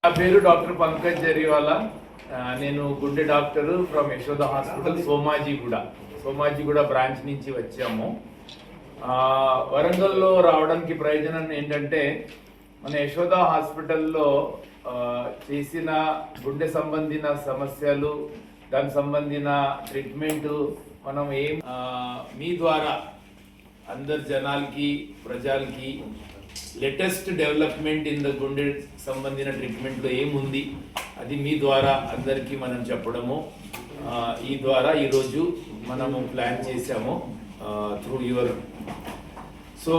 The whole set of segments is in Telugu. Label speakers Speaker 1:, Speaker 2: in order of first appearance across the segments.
Speaker 1: నా పేరు డాక్టర్ పంకజ్ జరీవాలా. నేను గుండె doctor from Yashoda hospital Somajiguda branch నుంచి వచ్చాము. వరంగల్లో రావడానికి ప్రయోజనం ఏంటంటే మన యశోద హాస్పిటల్లో చేసిన గుండె సంబంధించిన సమస్యలు, దానికి సంబంధించిన ట్రీట్మెంట్ మనం మీ ద్వారా అందరు జనాలకి ప్రజలకి లేటెస్ట్ డెవలప్మెంట్ ఇన్ ద గుండె సంబంధించిన ట్రీట్మెంట్లో ఏముంది అది మీ ద్వారా అందరికీ మనం చెప్పడము ఈ ద్వారా ఈరోజు మనము ప్లాన్ చేసాము through your. So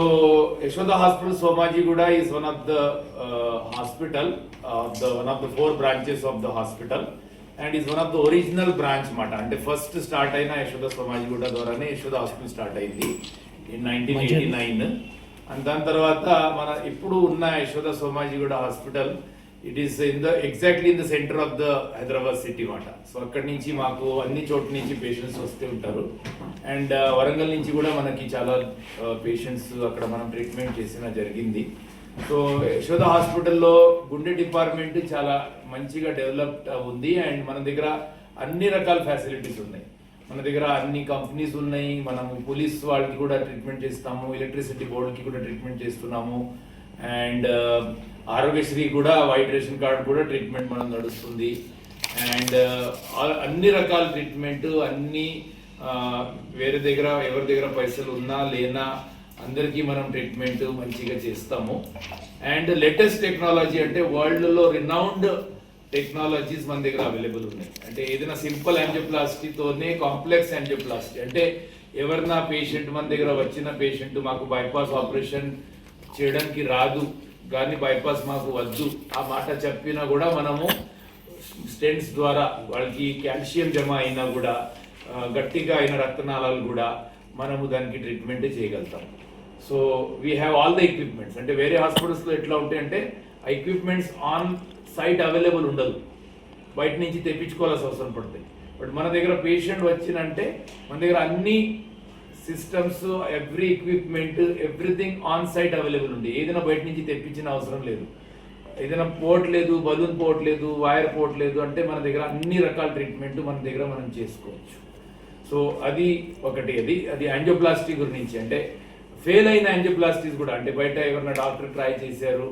Speaker 1: Yashoda hospital Somajiguda is one of the hospital one of the 4 branches of the hospital and is one of the original branch మాట. అంటే ఫస్ట్ స్టార్ట్ అయిన యశోద సోమాజిగూడ ద్వారానే యశోద హాస్పిటల్ స్టార్ట్ అయింది ఇన్ 1989. అండ్ దాని తర్వాత మన ఇప్పుడు ఉన్న Yashoda Somajiguda hospital it is exactly in the centre of the Hyderabad city మాట. సో అక్కడి నుంచి మాకు అన్ని చోట్ల నుంచి పేషెంట్స్ వస్తూ ఉంటారు అండ్ వరంగల్ నుంచి కూడా మనకి చాలా పేషెంట్స్ అక్కడ మనం ట్రీట్మెంట్ చేసిన జరిగింది. సో యశోద హాస్పిటల్లో గుండె డిపార్ట్మెంట్ చాలా మంచిగా డెవలప్డ్ ఉంది అండ్ మన దగ్గర అన్ని రకాల ఫెసిలిటీస్ ఉన్నాయి. మన దగ్గర అన్ని కంపెనీస్ ఉన్నాయి, మనం పోలీస్ వాళ్ళకి కూడా ట్రీట్మెంట్ చేస్తాము, ఎలక్ట్రిసిటీ బోర్డుకి కూడా ట్రీట్మెంట్ చేస్తున్నాము అండ్ ఆరోగ్యశ్రీ కూడా వైట్ రేషన్ కార్డు కూడా ట్రీట్మెంట్ మనం నడుస్తుంది అండ్ అన్ని రకాల ట్రీట్మెంట్ అన్ని వేరే దగ్గర ఎవరి దగ్గర పైసలు ఉన్నా లేనా అందరికీ మనం ట్రీట్మెంట్ మంచిగా చేస్తాము. అండ్ లేటెస్ట్ టెక్నాలజీ అంటే వరల్డ్లో రినౌండ్ టెక్నాలజీస్ మన దగ్గర అవైలబుల్ ఉన్నాయి. అంటే ఏదైనా సింపుల్ యాంజియోప్లాస్టీతోనే కాంప్లెక్స్ యాంజియోప్లాస్టీ అంటే ఎవరైనా పేషెంట్ మన దగ్గర వచ్చిన పేషెంట్ మాకు బైపాస్ ఆపరేషన్ చేయడానికి రాదు కానీ బైపాస్ మాకు వద్దు ఆ మాట చెప్పినా కూడా మనము స్టెంట్స్ ద్వారా వాళ్ళకి కాల్షియం జమ అయినా కూడా గట్టిగా అయిన రక్తనాళాలు కూడా మనము దానికి ట్రీట్మెంట్ చేయగలుగుతాం. So we have all the equipments. అంటే వేరే హాస్పిటల్స్లో ఎట్లా ఉంటాయంటే ఆ ఎక్విప్మెంట్స్ ఆన్ సైట్ అవైలబుల్ ఉండదు, బయట నుంచి తెప్పించుకోవాల్సిన అవసరం పడుతుంది. బట్ మన దగ్గర పేషెంట్ వచ్చినంటే మన దగ్గర అన్ని systems every equipment everything on site available ఉంది. ఏదైనా బయట నుంచి తెప్పించిన అవసరం లేదు. ఏదైనా పోర్ట్ లేదు, బలూన్ పోర్ట్ లేదు, వైర్ పోర్ట్ లేదు అంటే మన దగ్గర అన్ని రకాల ట్రీట్మెంట్ మన దగ్గర మనం చేసుకోవచ్చు. సో అది ఒకటి. అది యాంజియోప్లాస్టీ గురించి. అంటే ఫెయిల్ అయిన యాంజియోప్లాస్టీస్ కూడా అంటే బయట ఎవరైనా డాక్టర్ ట్రై చేశారు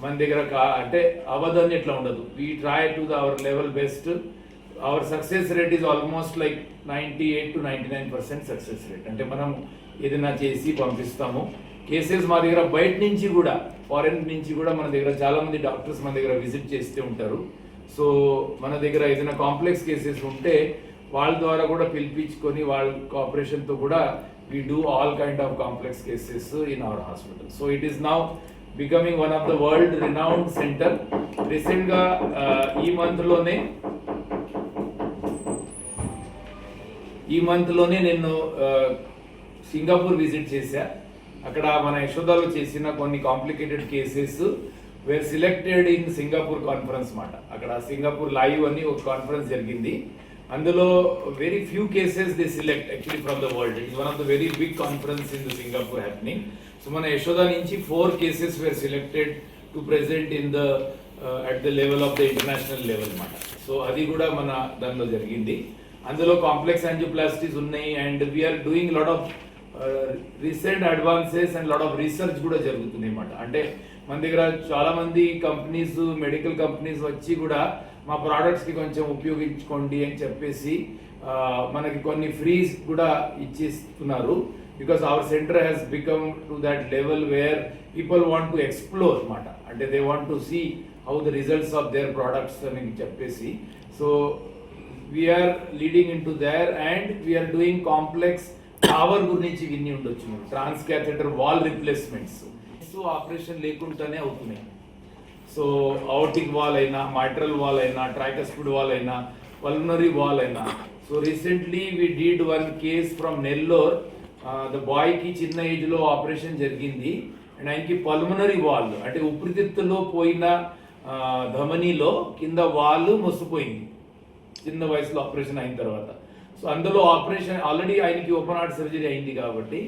Speaker 1: మన దగ్గర అంటే అవదని ఎట్లా ఉండదు. We try to our level best. Our success rate is almost like 98 to 99% success rate. అంటే మనం ఏదైనా చేసి పంపిస్తాము. కేసెస్ మా దగ్గర బయట నుంచి కూడా ఫారెన్ నుంచి కూడా మన దగ్గర చాలా మంది డాక్టర్స్ మన దగ్గర విజిట్ చేస్తూ ఉంటారు. సో మన దగ్గర ఏదైనా కాంప్లెక్స్ కేసెస్ ఉంటే వాళ్ళ ద్వారా కూడా పిలిపించుకొని వాళ్ళ కోఆపరేషన్తో కూడా we do all kind of complex cases in our hospital. So it is now becoming one of the world renowned center. Recent గా ఈ మంత్ లోనే నేను సింగపూర్ విజిట్ చేశా. అక్కడ మన యశోదలో చేసిన కొన్ని complicated cases were selected in Singapore conference మాట. అక్కడ సింగపూర్ లైవ్ అని ఒక కాన్ఫరెన్స్ జరిగింది. అందులో very few cases they select actually from the world. It is one of the very big conference in the Singapore happening. So మన యశోద నుంచి 4 cases were selected to present in the at the level of the international level మాట. సో అది కూడా మన దానిలో జరిగింది. అందులో కాంప్లెక్స్ యాంజియోప్లాస్టీస్ ఉన్నాయి and we are doing lot of recent advances and lot of research కూడా జరుగుతుంది అన్నమాట. అంటే మన దగ్గర చాలా మంది కంపెనీస్ మెడికల్ కంపెనీస్ వచ్చి కూడా మా ప్రోడక్ట్స్కి కొంచెం ఉపయోగించుకోండి అని చెప్పేసి మనకి కొన్ని ఫ్రీస్ కూడా ఇచ్చిస్తున్నారు. Because our center has become to that level where people want to explore అన్నమాట. అంటే they want to see how the results of their products అని చెప్పేసి. So we are leading in to there and we are doing complex TAVR గురించి విని ఉండొచ్చు. Transcatheter valve replacements operation లేకుండానే అవుతున్నాయి. సో ఔటిక్ వాల్ అయినా, మైట్రల్ వాల్ అయినా, ట్రైకస్పిడ్ వాల్ అయినా, పల్మనరీ వాల్ అయినా. So recently we deed one case from Nellore. The బాయ్కి చిన్న ఏజ్లో ఆపరేషన్ జరిగింది అండ్ ఆయనకి పల్మనరీ వాల్ అంటే ఊపిరితిత్తులో పోయిన ధమనిలో కింద వాల్ మొసిపోయింది చిన్న వయసులో ఆపరేషన్ అయిన తర్వాత. సో అందులో ఆపరేషన్ ఆల్రెడీ ఆయనకి ఓపెన్ హార్ట్ సర్జరీ అయింది కాబట్టి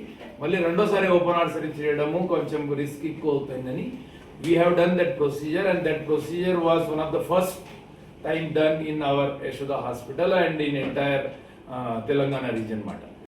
Speaker 1: మళ్ళీ రెండోసారి ఓపెన్ హార్ట్ సర్జరీ చేయడము కొంచెం రిస్క్ ఎక్కువ అవుతుందని we have done that procedure, and that procedure was one of the first time done in our Yashoda hospital and in entire Telangana region matter.